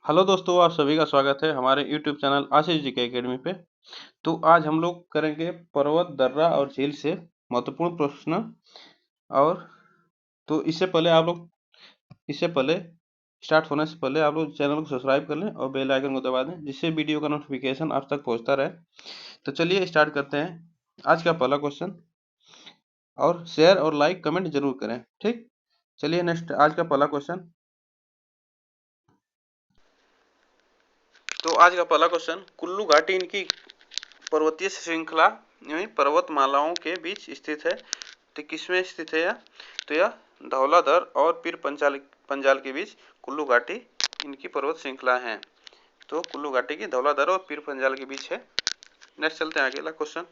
Hello दोस्तों, आप सभी का स्वागत है हमारे यूट्यूब चैनल आशीष जी के एकेडमी पे। तो आज हम लोग करेंगे पर्वत, दर्रा और झील से महत्वपूर्ण प्रश्न। और तो इससे पहले स्टार्ट होने से पहले आप लोग चैनल को सब्सक्राइब कर लें और बेल आइकन को दबा दें, जिससे वीडियो का नोटिफिकेशन आप तक पहुंचता रहे। तो चलिए स्टार्ट करते हैं आज का पहला क्वेश्चन। और शेयर और लाइक कमेंट जरूर करें, ठीक। चलिए नेक्स्ट आज का पहला क्वेश्चन। तो आज का पहला क्वेश्चन, कुल्लू घाटी इनकी पर्वतीय श्रृंखला यानी पर्वतमालाओं के बीच स्थित है। तो किसमें स्थित है यह? तो यह धौलाधर और पीर पंजाल के बीच कुल्लू घाटी इनकी पर्वत श्रृंखला है। तो कुल्लू घाटी की धौलाधर और पीर पंजाल के बीच है। नेक्स्ट चलते हैं अगला क्वेश्चन।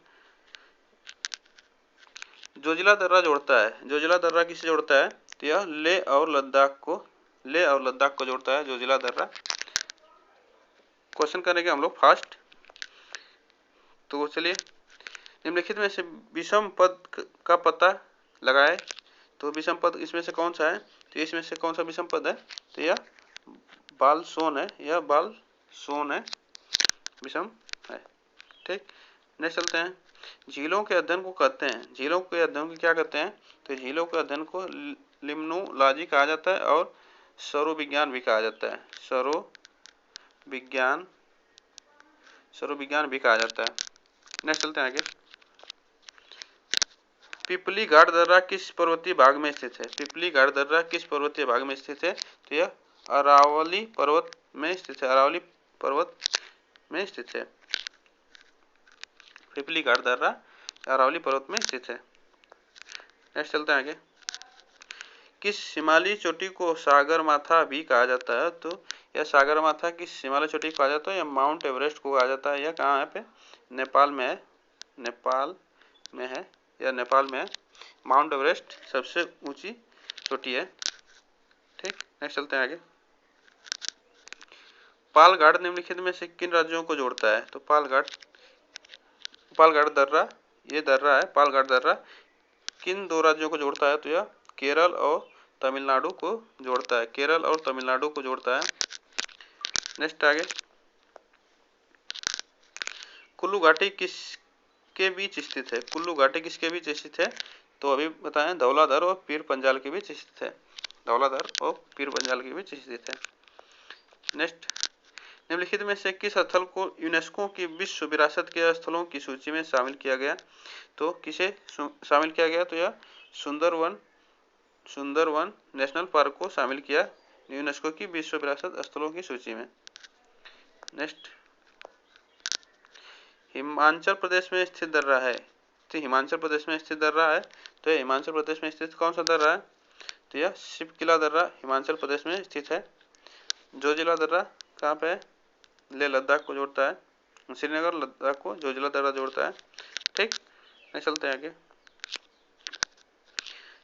जोजिला दर्रा जोड़ता है। जोजिला दर्रा किसे जोड़ता है? तो यह लेह और लद्दाख को जोड़ता है जोजिला दर्रा। क्वेश्चन करेंगे हम लोग फास्ट। तो चलिए, निम्नलिखित में से विषम पद का पता लगाए। तो विषम पद इसमें से कौन सा है? तो इसमें से कौन सा विषम पद है? तो यह बालसोन है, विषम है, ठीक। नेक्स्ट चलते हैं। झीलों के अध्ययन को कहते हैं, झीलों के अध्ययन को क्या कहते हैं? तो झीलों के अध्ययन को लिम्नोलॉजी कहा जाता है और सौरविज्ञान भी कहा जाता है। सौरविज्ञान भी कहा जाता है। नेक्स्ट चलते हैं आगे। पिपली घाट दर्रा किस पर्वतीय भाग में स्थित है? पिपली घाट दर्रा किस पर्वतीय भाग में स्थित है? तो यह अरावली पर्वत में स्थित है। पिपली घाट दर्रा अरावली पर्वत में स्थित है। नेक्स्ट चलते हैं आगे। किस हिमालयी चोटी को सागरमाथा भी कहा जाता है? तो यह सागरमाथा किस हिमालय चोटी को कहा जाता है? यह माउंट एवरेस्ट को कहा जाता है। यह कहाँ है पे? नेपाल में है। नेपाल में है। माउंट एवरेस्ट सबसे ऊंची चोटी है, ठीक। नेक्स्ट चलते हैं आगे। पालघाट निम्नलिखित में से किन राज्यों को जोड़ता है? तो पालघाट दर्रा, ये दर्रा है पालघाट दर्रा, किन दो राज्यों को जोड़ता है? तो यह केरल और तमिलनाडु को जोड़ता है। नेक्स्ट आगे। कुल्लू घाटी किसके बीच स्थित है? कुल्लू घाटी किसके बीच स्थित है? तो अभी बताएं, धौलाधर और पीर पंजाल के बीच स्थित है। नेक्स्ट, निम्नलिखित में से किस स्थल को यूनेस्को की विश्व विरासत के स्थलों की सूची में शामिल किया गया? तो किसे शामिल किया गया? तो यह सुंदरवन नेशनल पार्क को शामिल किया यूनेस्को की विश्व विरासत स्थलों की सूची में। नेक्स्ट, हिमाचल प्रदेश में स्थित दर्रा है। तो हिमाचल प्रदेश में स्थित दर्रा है, तो हिमाचल प्रदेश में स्थित कौन सा दर्रा है? तो यह शिपकिला दर्रा हिमाचल प्रदेश में स्थित है। जोजिला दर्रा कहाँ पे है? लेह लद्दाख को जोड़ता है, श्रीनगर लद्दाख को जोजिला दर्रा जोड़ता है, ठीक। चलते हैं आगे।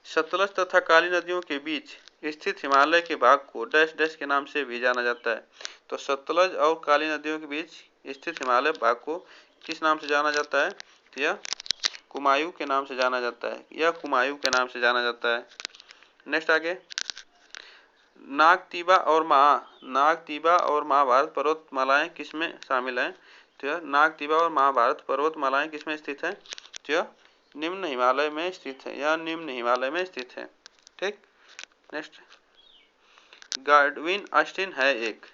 सतलज तथा काली नदियों के बीच स्थित हिमालय के भाग को डैश डैश के नाम से भी जाना जाता है। तो सतलज और काली नदियों के बीच स्थित हिमालय भाग को किस नाम से जाना जाता है? तो यह कुमायूं के नाम से जाना जाता है। नेक्स्ट आगे। नागतीबा और महाभारत पर्वतमालाएं किसमें शामिल हैं? तो यह नागतीबा और महाभारत पर्वतमालाएं किसमें स्थित हैं? तो यह निम्न हिमालय में स्थित है, ठीक। नेक्स्ट, गार्डविन ऑस्टिन है एक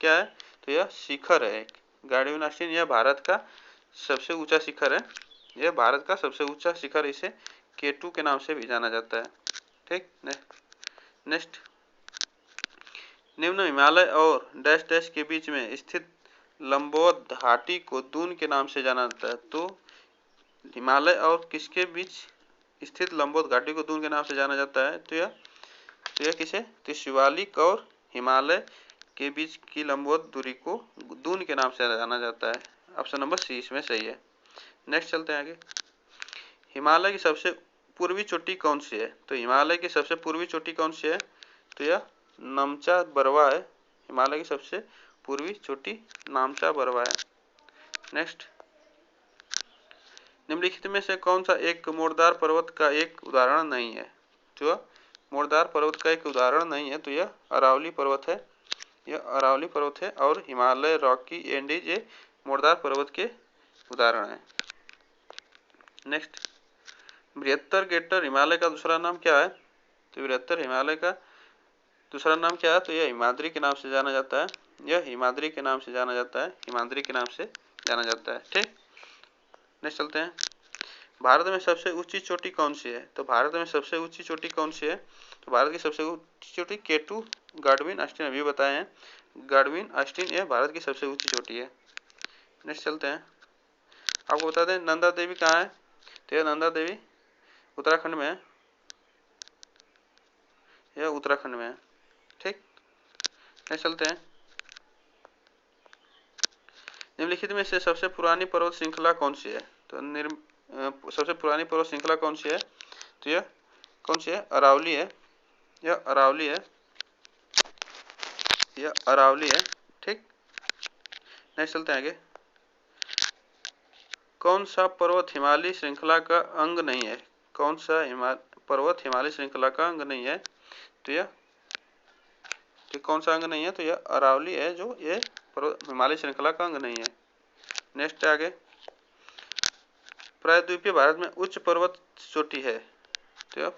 क्या है? तो यह शिखर है। गार्डविन ऑस्टिन यह भारत का सबसे ऊंचा शिखर है। इसे K2 के नाम से भी जाना जाता है, ठीक। नेक्स्ट, निम्न हिमालय और डैश डैश के बीच में स्थित लंबोद घाटी को दून के नाम से जाना जाता है। तो हिमालय और किसके बीच स्थित लंबोद घाटी को दून के नाम से जाना जाता है? तो यह किसे? तो शिवालिक और हिमालय के बीच की लंबोद दूरी को दून के नाम से जाना जाता है। ऑप्शन नंबर सी इसमें सही है। नेक्स्ट चलते हैं आगे। हिमालय की सबसे पूर्वी चोटी कौन सी है? तो हिमालय की सबसे पूर्वी चोटी कौन सी है? तो यह नमचा बरवा है। हिमालय की सबसे पूर्वी चोटी नामचा बरवा है। नेक्स्ट, निम्नलिखित में से कौन सा एक मोड़दार पर्वत का एक उदाहरण नहीं है? तो मोड़दार पर्वत का एक उदाहरण नहीं है, तो यह अरावली पर्वत है। यह अरावली पर्वत है, और हिमालय, रॉकी, एंडीज ये मोड़दार पर्वत के उदाहरण हैं। नेक्स्ट, बृहत्तर गेटर हिमालय का दूसरा नाम क्या है? तो बृहत्तर हिमालय का दूसरा नाम क्या है? तो यह हिमाद्री के नाम से जाना जाता है। यह हिमाद्री के नाम से जाना जाता है, हिमाद्री के नाम से जाना जाता है। ठीक, नेक्स्ट चलते हैं। भारत में सबसे ऊंची चोटी कौन सी है? तो भारत में सबसे ऊंची चोटी कौन सी है? तो भारत की सबसे ऊंची चोटी केटू गाडविन ऑस्टिन अभी बताए हैं, गाडविन ऑस्टिन यह भारत की सबसे ऊंची चोटी है। नेक्स्ट चलते हैं। आपको बता दें नंदा देवी कहाँ है? तो यह नंदा देवी उत्तराखंड में है, यह उत्तराखंड में है। ठीक, नेक्स्ट चलते हैं। निम्नलिखित में से सबसे पुरानी पर्वत श्रृंखला कौन सी है? तो सबसे पुरानी पर्वत श्रृंखला कौन सी है? तो यह कौन सी है? अरावली है, यह अरावली है, यह अरावली है। ठीक, नेक्स्ट चलते हैं आगे। कौन सा पर्वत हिमालय श्रृंखला का अंग नहीं है? कौन सा पर्वत हिमालय श्रृंखला का अंग नहीं है? तो यह कौन सा अंग नहीं है? तो यह अरावली है, जो ये पर्वत हिमालय श्रृंखला का अंग नहीं है। नेक्स्ट आगे, प्रायद्वीपीय भारत में उच्च पर्वत चोटी है। तो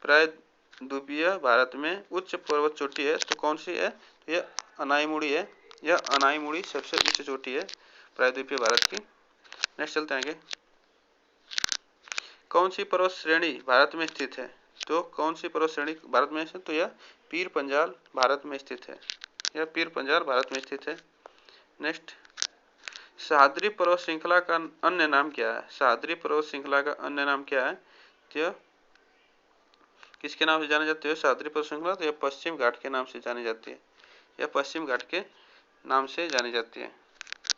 प्रायद्वीपीय भारत में उच्च पर्वत चोटी है, तो कौन सी है? तो यह अनाईमुड़ी है, यह अनाईमुड़ी सबसे उच्च चोटी है प्रायद्वीपीय भारत की। नेक्स्ट चलते हैं आगे। कौन सी पर्वत श्रेणी भारत में स्थित है? तो कौन सी पर्वत श्रेणी भारत में स्थित? तो यह पीर पंजाल भारत में स्थित है, यह पीर पंजाल भारत में स्थित है। नेक्स्ट, सह्याद्री पर्वत श्रृंखला का अन्य नाम क्या है? सह्याद्री पर्वत श्रृंखला का अन्य नाम क्या है? तो किसके नाम से जानी जाती है सह्याद्री पर्वत श्रृंखला? तो यह पश्चिम घाट के नाम से जानी जाती है, यह पश्चिम घाट के नाम से जानी जाती है,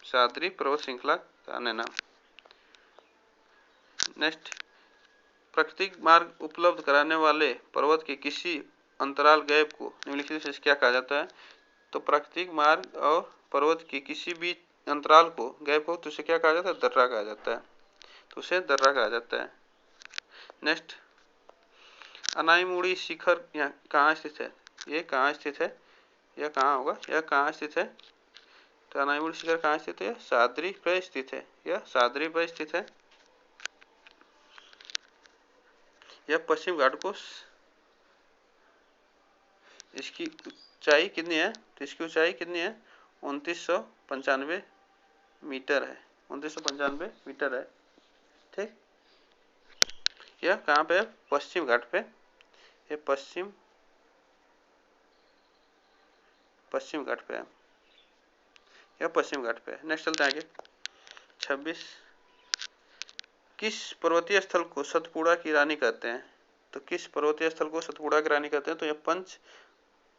सह्याद्री पर्वत श्रृंखला का अन्य नाम। नेक्स्ट, प्राकृतिक मार्ग उपलब्ध कराने वाले पर्वत के किसी अंतराल गैप को निम्नलिखित में से क्या कहा जाता है? तो प्राकृतिक मार्ग और पर्वत के किसी भी अंतराल को गैप हो तो उसे क्या कहा जाता है? दर्रा कहा जाता है, तो उसे दर्रा कहा जाता है। नेक्स्ट, अनाईमुड़ी शिखर यहाँ कहाँ स्थित है? ये कहाँ स्थित है? यह कहाँ होगा? यह कहाँ स्थित है? तो अनाईमुड़ी शिखर कहाँ स्थित है? सह्याद्री पर स्थित है, यह सह्याद्री पर स्थित है। यह पश्चिम घाट को, इसकी ऊंचाई कितनी है? तो इसकी ऊंचाई कितनी है? 2995 मीटर है, 2995 मीटर है। ठीक, यह कहाँ पे है? पश्चिम घाट पे, ये पश्चिम घाट पे है, यह पश्चिम घाट पे है। नेक्स्ट चलते हैं आगे। 26, किस पर्वतीय स्थल को सतपुड़ा की रानी कहते हैं? तो किस पर्वतीय स्थल को सतपुड़ा की रानी कहते हैं? तो यह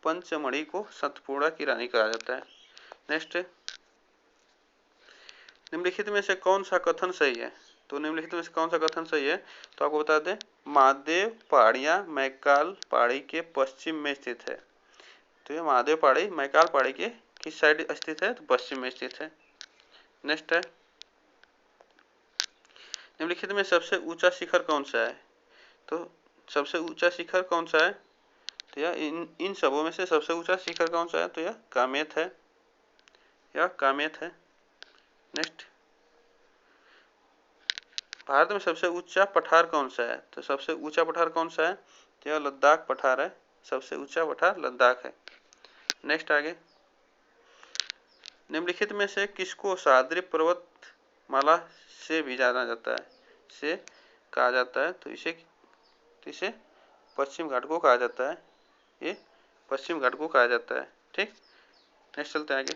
पंचमढ़ी को सतपुड़ा की रानी कहा जाता है। नेक्स्ट, निम्नलिखित में से कौन सा कथन सही है? तो निम्नलिखित में से कौन सा कथन सही है? तो आपको बता दें, महादेव पहाड़ियाँ मैकाल पहाड़ी के पश्चिम में स्थित है। तो ये महादेव पहाड़ी मैकाल पहाड़ी के किस साइड स्थित है? तो पश्चिम में स्थित है। नेक्स्ट है, निम्नलिखित में सबसे ऊंचा शिखर कौन सा है? तो सबसे ऊंचा शिखर कौन सा है? तो यह इन सबों में से सबसे ऊंचा शिखर कौन सा है? तो यह कामेत है, यह कामेत है। नेक्स्ट, भारत में सबसे ऊंचा पठार कौन सा है? तो सबसे ऊंचा पठार कौन सा है? तो यह लद्दाख पठार है, सबसे ऊंचा पठार लद्दाख है। नेक्स्ट आगे, निम्नलिखित में से किसको सह्याद्री पर्वत माला से भी जाना जाता है, से कहा जाता है? तो इसे पश्चिम घाट को कहा जाता है, ये पश्चिम घाट को कहा जाता है। ठीक, नेक्स्ट चलते हैं आगे।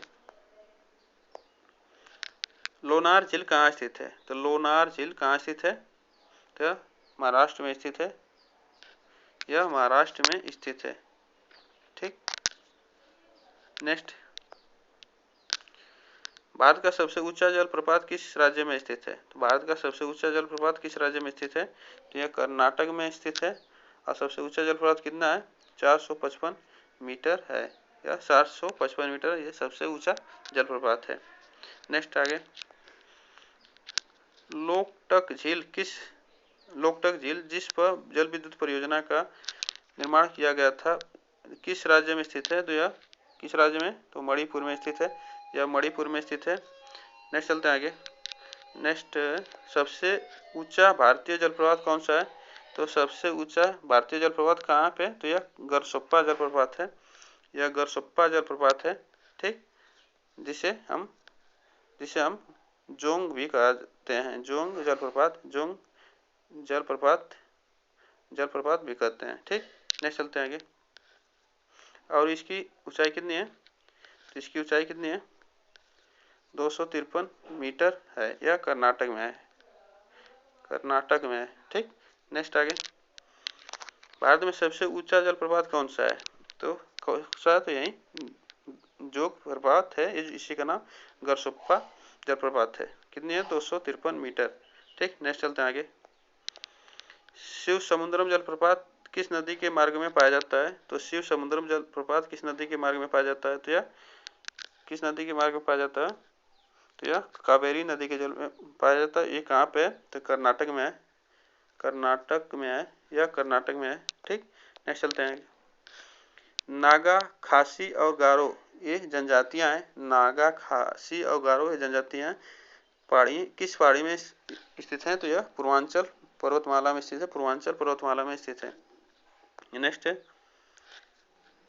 लोनार झील कहाँ स्थित है? तो लोनार झील कहाँ स्थित है? तो महाराष्ट्र में स्थित है, यह महाराष्ट्र में स्थित है। ठीक, नेक्स्ट, भारत का सबसे ऊंचा जलप्रपात किस राज्य में स्थित है? तो भारत का सबसे ऊंचा जलप्रपात किस राज्य में स्थित है? तो यह कर्नाटक में स्थित है, और सबसे ऊंचा जलप्रपात कितना है? 455 मीटर है, यह 455 मीटर, यह सबसे ऊंचा जलप्रपात है। नेक्स्ट आगे, लोकटक झील जिस पर जल विद्युत परियोजना का निर्माण किया गया था किस राज्य में स्थित है? तो यह किस राज्य में? तो मणिपुर में स्थित है, यह मणिपुर में स्थित है। नेक्स्ट चलते हैं आगे। नेक्स्ट, सबसे ऊंचा भारतीय जलप्रपात कौन सा है? तो सबसे ऊंचा भारतीय जलप्रपात कहाँ पे? तो यह गरसोप्पा जलप्रपात है, यह गरसोप्पा जलप्रपात है, ठीक, जिसे हम जोंग भी कहते हैं, जोंग जलप्रपात, जोंग जलप्रपात भी कहते हैं, ठीक। नेक्स्ट चलते हैं आगे। और इसकी ऊंचाई कितनी है? तो इसकी ऊंचाई कितनी है? 253 मीटर है, यह कर्नाटक में है, कर्नाटक में है, ठीक। नेक्स्ट आगे। भारत में सबसे ऊंचा जलप्रपात कौन सा है? तो कौन सा? तो यही जोग प्रपात है, इसी का नाम गरसोप्पा जलप्रपात है। कितनी है? 253 मीटर, ठीक। नेक्स्ट चलते हैं आगे। शिव समुद्रम जलप्रपात किस नदी के मार्ग में पाया जाता है? तो शिव समुद्रम जलप्रपात किस नदी के मार्ग में पाया जाता है? तो यह किस नदी के मार्ग में पाया जाता है? तो यह कावेरी नदी के जल में पाया जाता है। ये कहाँ पे है? तो कर्नाटक में है, कर्नाटक में है, यह कर्नाटक में है, ठीक। नेक्स्ट चलते हैं। नागा, खासी और गारो ये जनजातियां हैं, नागा, खासी और गारो ये जनजातियां पहाड़ी, किस पहाड़ी में स्थित हैं? तो यह पूर्वांचल पर्वतमाला में स्थित है, पूर्वांचल पर्वतमाला में स्थित है। नेक्स्ट है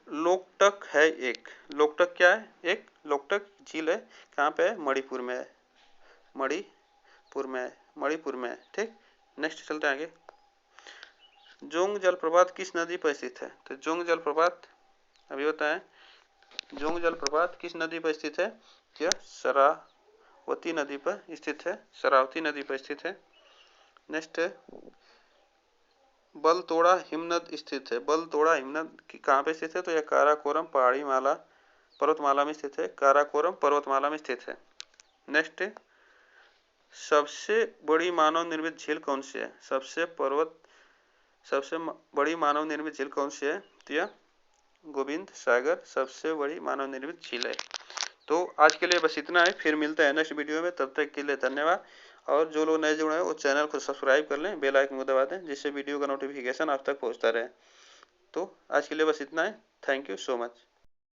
लोकटक है एक, लोकटक क्या है? एक लोकटक झील है, कहाँ पे है? मणिपुर में है, मणिपुर में है, मणिपुर में है, ठीक। नेक्स्ट चलते हैं आगे। जोंग जलप्रपात किस नदी पर स्थित है? तो जोंग जलप्रपात अभी बताएं, जोंग जलप्रपात किस नदी पर स्थित है? यह शरावती नदी पर स्थित है, शरावती नदी पर स्थित है। नेक्स्ट है बलतोड़ा हिमनद स्थित है, बलतोड़ा हिमनद कहाँ पे स्थित है? तो यह काराकोरम पहाड़ी माला पर्वतमाला में स्थित है, काराकोरम पर्वतमाला में स्थित है। नेक्स्ट, सबसे बड़ी मानव निर्मित झील कौन सी है? सबसे बड़ी मानव निर्मित झील कौन सी है? तो यह गोविंद सागर सबसे बड़ी मानव निर्मित झील है। तो आज के लिए बस इतना है, फिर मिलते हैं नेक्स्ट वीडियो में, तब तक के लिए धन्यवाद। और जो लोग नए जुड़े हैं वो चैनल को सब्सक्राइब कर लें, बेल आइकन को दबा दें, जिससे वीडियो का नोटिफिकेशन आप तक पहुंचता रहे। तो आज के लिए बस इतना है, थैंक यू सो मच।